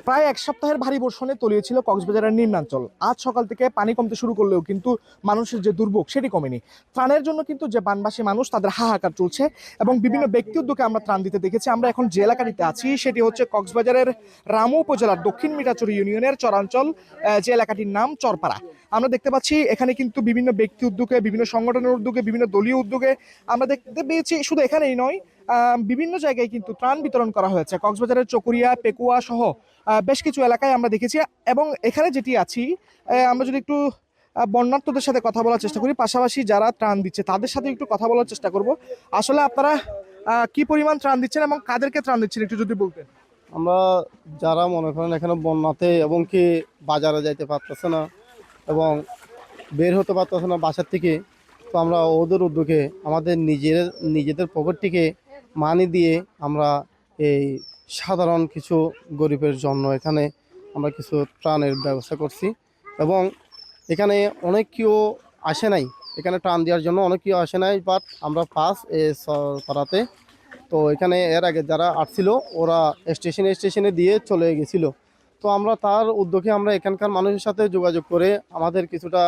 প্রায় এক সপ্তাহের ভারী বর্ষণে তলিয়ে ছিল কক্সবাজারের নিম্নাঞ্চল। আজ সকাল থেকে পানি কমতে শুরু করলেও কিন্তু মানুষের যে দুর্ভোগ সেটি কমেনি। ত্রাণের জন্য কিন্তু যে বানবাসী মানুষ তাদের হাহাকার চলছে এবং বিভিন্ন ব্যক্তি উদ্যোগে আমরা ত্রাণ দিতে দেখেছি। আমরা এখন যে এলাকাটিতে আছি সেটি হচ্ছে কক্সবাজারের রামু উপজেলার দক্ষিণ মিঠাচুরি ইউনিয়নের চরাঞ্চল, যে এলাকাটির নাম চরপাড়া। আমরা দেখতে পাচ্ছি এখানে কিন্তু বিভিন্ন ব্যক্তি উদ্যোগে, বিভিন্ন সংগঠনের উদ্যোগে, বিভিন্ন দলীয় উদ্যোগে আমরা দেখতে পেয়েছি। শুধু এখানেই নয়, বিভিন্ন জায়গায় কিন্তু ত্রাণ বিতরণ করা হয়েছে। কক্সবাজারের চকরিয়া, পেকুয়া সহ বেশ কিছু এলাকায় আমরা দেখেছি। এবং এখানে যেটি আছি, আমরা যদি একটু বন্যার্থদের সাথে কথা বলার চেষ্টা করি, পাশাপাশি যারা ত্রাণ দিচ্ছে তাদের সাথে একটু কথা বলার চেষ্টা করব। আসলে আপনারা কি পরিমাণ ত্রাণ দিচ্ছেন এবং কাদেরকে ত্রাণ দিচ্ছেন একটু যদি বলতেন। আমরা যারা মনে করেন এখানে বন্যাতে এবং কি বাজারে যাইতে পারতেছে না এবং বের হতে পারতেছে না বাসার থেকে, তো আমরা ওদের উদ্যোগে আমাদের নিজেদের পকেট থেকে মানি দিয়ে আমরা এই সাধারণ কিছু গরিবের জন্য এখানে আমরা কিছু ত্রাণের ব্যবস্থা করছি। এবং এখানে অনেক কেউ আসে নাই, এখানে ত্রাণ দেওয়ার জন্য অনেক কেউ আসে নাই, বাট আমরা ফার্স্ট পাড়াতে। তো এখানে এর আগে যারা আসছিল ওরা স্টেশনে দিয়ে চলে গেছিলো। তো আমরা তার উদ্যোগে আমরা এখানকার মানুষের সাথে যোগাযোগ করে আমাদের কিছুটা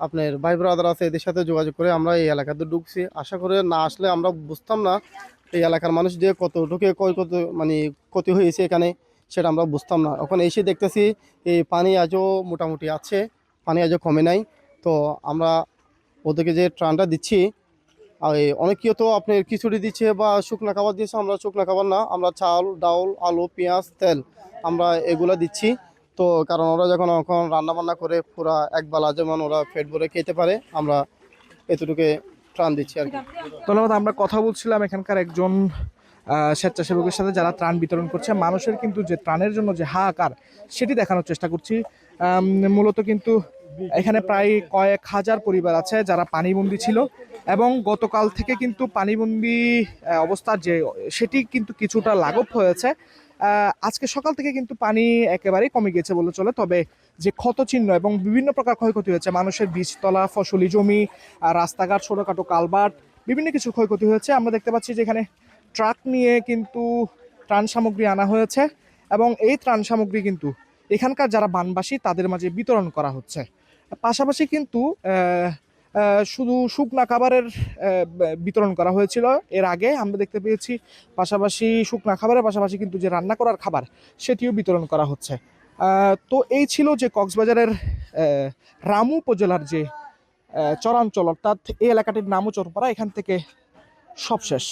আপনার ভাই ব্রাদার আছে এদের সাথে যোগাযোগ করে আমরা এই এলাকাতে ঢুকছি। আশা করে না আসলে আমরা বুঝতাম না এই এলাকার মানুষ দিয়ে কত ঢুকে কত মানে ক্ষতি হয়েছে এখানে, সেটা আমরা বুঝতাম না। এখন এসে দেখতেছি এই পানি আজও মোটামুটি আছে, পানি আজও কমে নাই। তো আমরা ওদেরকে যে ত্রাণটা দিচ্ছি, আর অনেক কেউ তো আপনার খিচুড়ি দিচ্ছে বা শুকনা খাবার দিচ্ছে, আমরা শুকনা খাবার না, আমরা চাল, ডাউল, আলু, পেঁয়াজ, তেল আমরা এগুলো দিচ্ছি। তো কারণ ওরা যখন এখন রান্না বান্না করে পুরা একবেলা যেমন ওরা পেট ভরে খেতে পারে, আমরা এতটুকু ত্রাণ দিচ্ছি আর কি। ধন্যবাদ। আমরা কথা বলছিলাম এখানকার একজন স্বেচ্ছাসেবকের সাথে যারা ত্রাণ বিতরণ করছে। মানুষের কিন্তু যে ত্রাণের জন্য যে হাহাকার সেটি দেখানোর চেষ্টা করছি। মূলত কিন্তু এখানে প্রায় কয়েক হাজার পরিবার আছে যারা পানিবন্দী ছিল এবং গতকাল থেকে কিন্তু পানিবন্দী অবস্থার যে সেটি কিন্তু কিছুটা লাঘব হয়েছে। আজকে সকাল থেকে কিন্তু পানি একেবারেই কমে গিয়েছে বলে চলে। তবে যে ক্ষতচিহ্ন এবং বিভিন্ন প্রকার ক্ষয়ক্ষতি হয়েছে, মানুষের বীজতলা, ফসলি জমি, রাস্তাঘাট, ছোটখাটো কালভার্ট, বিভিন্ন কিছু ক্ষয়ক্ষতি হয়েছে। আমরা দেখতে পাচ্ছি যে এখানে ট্রাক নিয়ে কিন্তু ত্রাণ সামগ্রী আনা হয়েছে এবং এই ত্রাণ সামগ্রী কিন্তু এখানকার যারা বানবাসী তাদের মাঝে বিতরণ করা হচ্ছে। পাশাপাশি কিন্তু শুধু শুকনা খাবারের বিতরণ করা হয়েছিল এর আগে আমরা দেখতে পেয়েছি। পাশাপাশি শুকনা খাবারের পাশাপাশি কিন্তু যে রান্না করার খাবার সেটিও বিতরণ করা হচ্ছে। তো এই ছিল যে কক্সবাজারের রামু উপজেলার যে চরাঞ্চল, অর্থাৎ এই এলাকাটির নামও চরপাড়া। এখান থেকে সব শেষ।